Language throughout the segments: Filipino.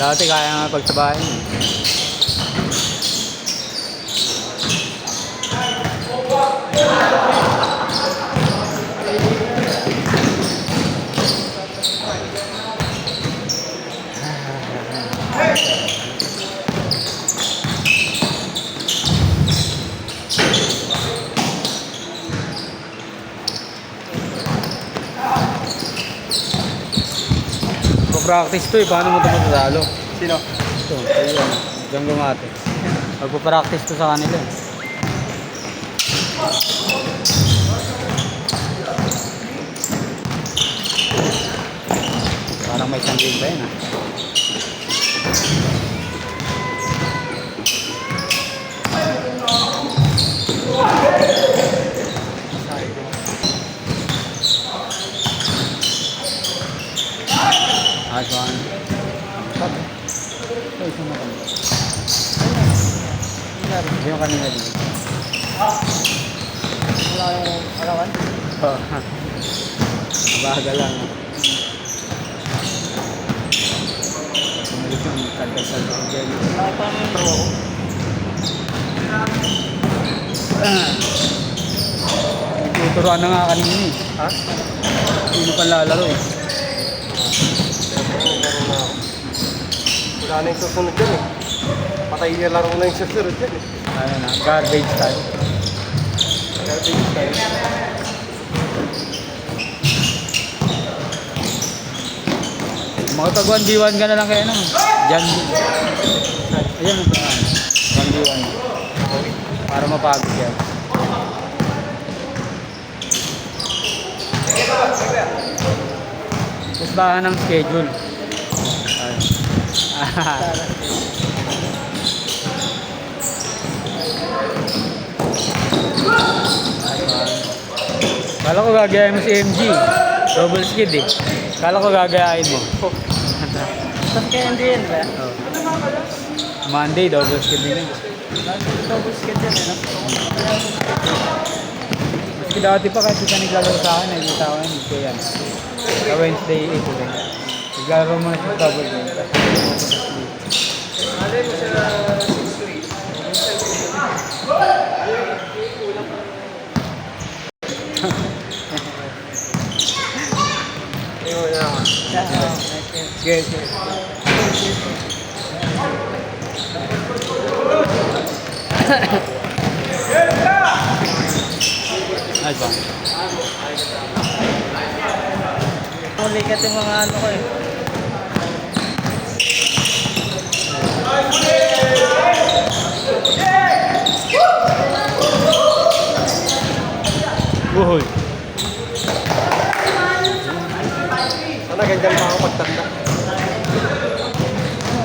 Dati kaya nga pagsabahin. Practice to eh, paano mo ito matatalo? Sino? Ito, ayun, diyan gumate. Magpo-practice to sa kanila eh. Parang may sandin pa yun ah. One. Ito, isang mo kanina. Yung kanina din. Wala yung alawan? Oo. Baga lang. Sumalit yung kanta-kanta ko dyan. Nakapang yung bro ako. Tuturuan na nga kanina eh. Ha? Hindi pa lalaro eh. Wala na yung susunod dyan eh. Patay niya laro na yung susunod dyan eh. Ano na, garbage time. Garbage time. Makapag 1v1 ka na lang kaya naman. Diyan. Ayan ang pangalan. 1v1. Para mapagod yan. Kusbahan ng schedule. Kala ko gagayahin mo si MG. Double skid eh. Kala ko gagayahin mo. Tapos kaya hindi yan ba? Oh. Monday, double skid din eh. Double skid yan eh, no? Maski dati pa kahit kita naglalaro sa akin, nakikita ko yun. Ito yan. Sa Wednesday, ito din. Naglaro mo na sa double game. Alay mo sa 6-3. Ayun na ako. Sige, sige. Ay ba? Mulikat yung mga ano ko eh. Buhoy. Sana ganyan pa ako magtanda.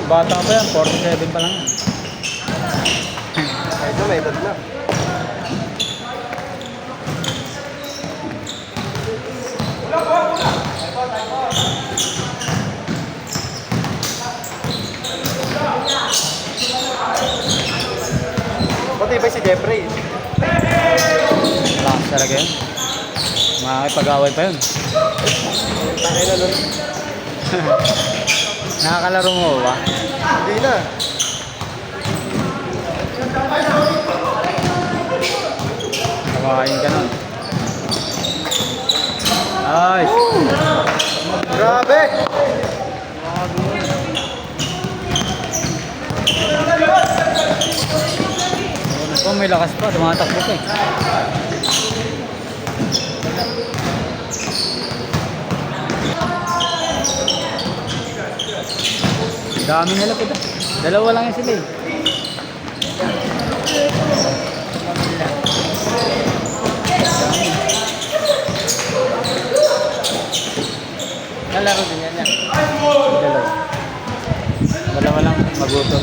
Bata pa yan, 47 pa lang yan. Kahit na may edad na. Pati ba si Jeffrey? Lakas talaga yun. Makakipag-away pa yun. Takay na nun. Nakakalaro mo ba? Hindi na. Kumakain ka nun. Ay! Grabe! Oh, may lakas pa. Tumatakbo ka eh. Dami nila po. Dalawa lang yan sila eh. Nalaro din yan yan. Dalawa. Dalawa lang. Magutom.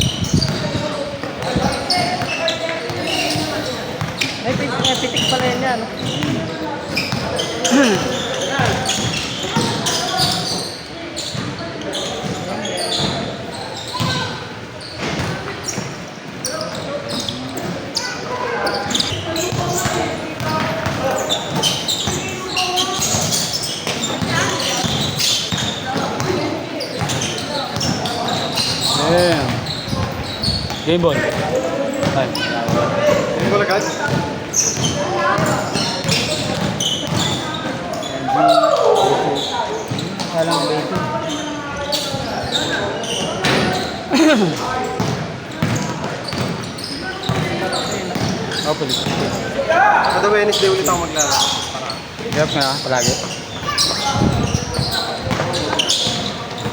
May pitik pala yan yan. Yeah. Game ball. Ay. Hindi ko lagad. Alam ba ito? Oh, pwede. Kada Wednesday ulit ako maglaro. Hirap nga, palagi.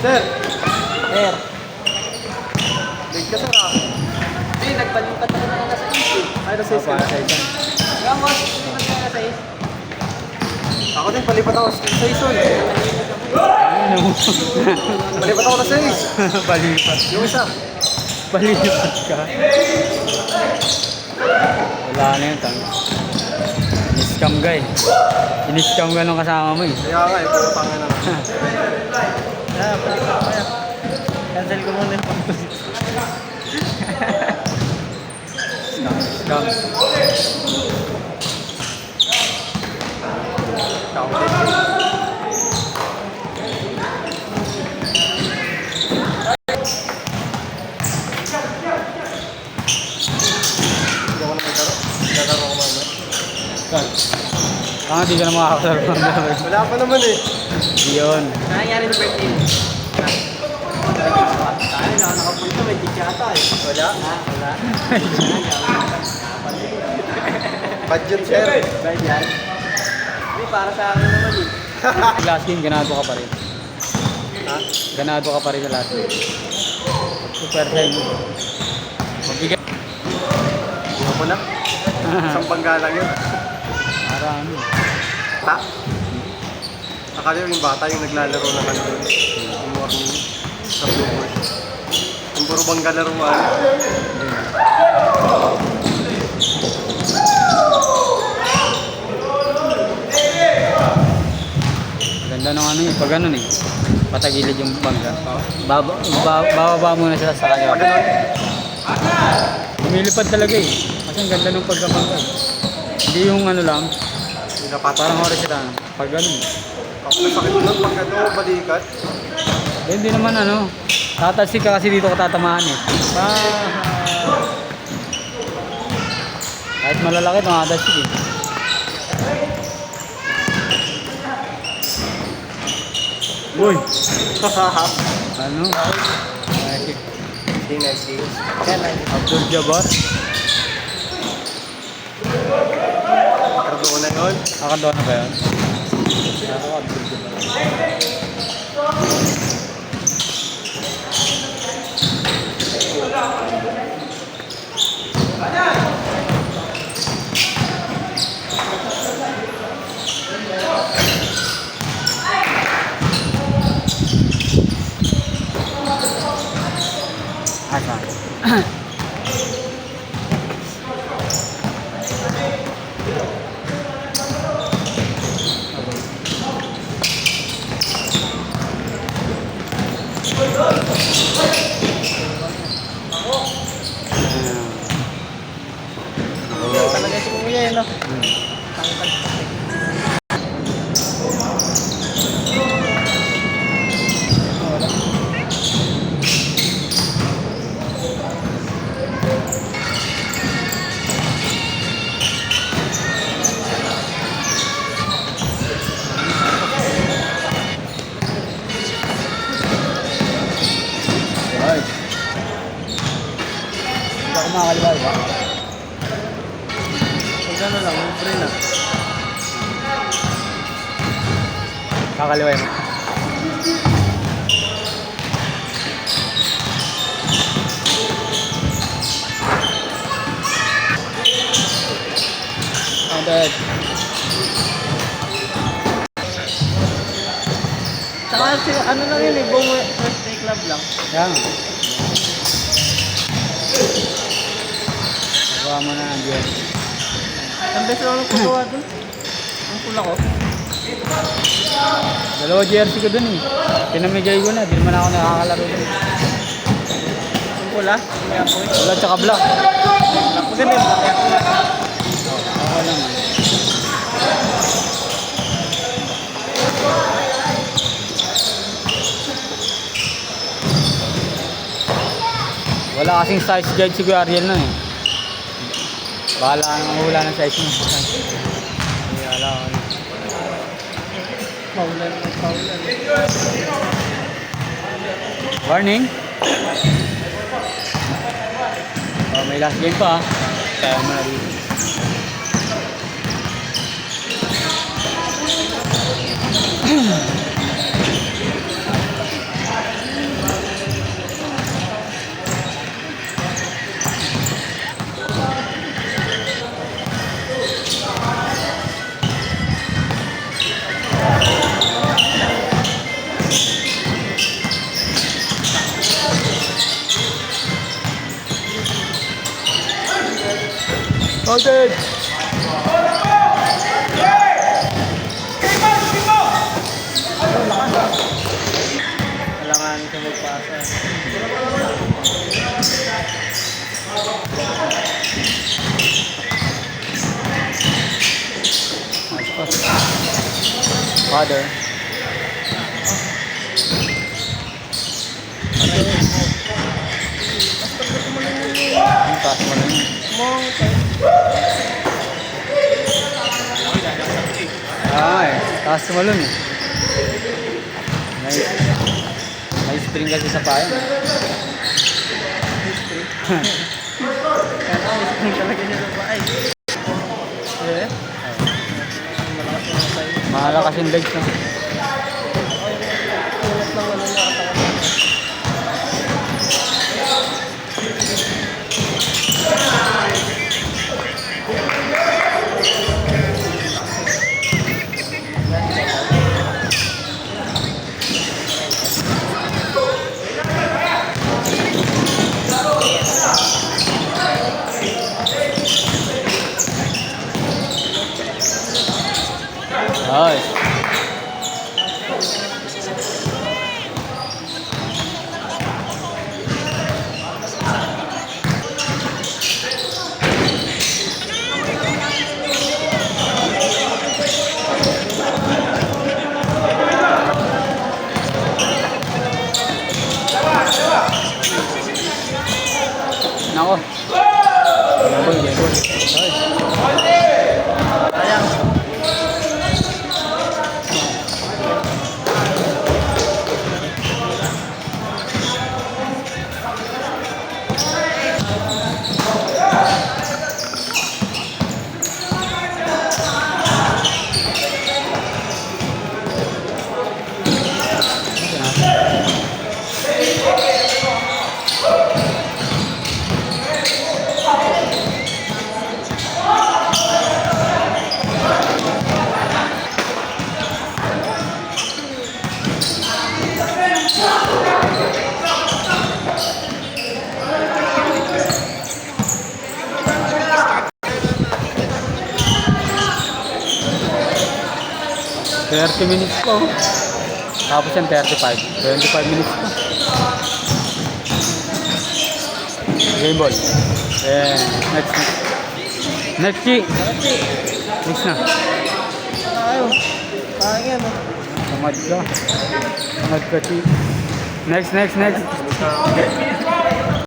Sir! Sir, Late ka sir ah. hindi, nagbalipat ako na nasa isip. Ay, nasa Apa, sa isa. Gamos, hindi nasa isip. Ako din, palipat ako sa ison. Ano? Palipat ako na sa is. Balipat. Yung isa. Balipat ka. Wala na yun, tang. Iniscam ka eh. Iniscam ka nung kasama mo eh. Kaya nga eh, pero tanga na lang. Ah, balipat ko yan. Cancel ko muna yung pag-visit. Scam. Hindi ako na maglaro. Naglalaro ako mamaya. Saan? Di ka na makakalaro ng laro. Wala pa naman eh. Di yun. Ano nangyari ng birthday mo? Tayo na, nakapunta, may ticket ata eh. Wala. Wala. Budget sir. Ba yan? Hindi, para sa akin naman eh. Last game, ganado ka pa rin. Ha? Ganado ka pa rin sa last game. Super time. Mabigat. Ako na. Isang bangga lang yun. Para ano. Ta. Akala yung bata yung naglalaro na kanto. Yung morning. Sa Bluebird. Yung puro bangga laruan. Ganda ng ano eh. Pag ganun eh. Patagilid yung bangga. Bababa muna sila sa kanya. Lumilipad talaga eh. Kasi ang ganda ng pagkabangga. Hindi yung ano lang. Pinapat. Parang horizontal. Pag ganun. Ako nasakit nun pag ano, balikat. Eh, hindi naman ano. Tatalsik ka kasi dito ka tatamaan eh. Kahit malalaki, nakatalsik eh. Uy! Ano? Ay, Hindi, nice game. Abdul Jabbar. Cardo na yun. Nakakatawa na ba yun? Ako, Abdul Jabbar. Asa? Talaga si Kuya yun, no? Hindi ako makakaliwa, diba? Pag gano'n lang, libre na. Kakaliwa mo. Counted. Saka ano lang yun eh, buong first day club lang. Yan. Nagawa mo na ang Diyos. Ang beses ako nagpagawa dun. Ang pula ko. Dalawa jersey ko dun eh. Pinamigay ko na, di naman ako nakakalaro dun. Ang pula, may apoy. Wala tsaka black. Maganda yung black. Ako lang. Wala kasing size guide si Kuya Ariel na eh. Bahala ang hula ng size mo. Hindi alam ko. Paulan. Warning. Oh, may last game pa ah. Kaya mo na dito. Noted! Kailangan ko magpasa. Nice pass. Father. Ang pass mo na yun. Ay, taas tumalon eh. May spring kasi sa payan. Ang talaga niya sa bahay. Eh? Malakas yung tayo. Mahalakas yung legs no. Ulat lang wala nakatawa. Ay. Nako. Gol, gol. Sayang. $30 minutes po. Tapos yan 35. 25 minutes pa. Game ball. Eh, next. Next, G. Next na. Ayaw. Sayang yan. Tamad ka. Tamad ka, G. Next.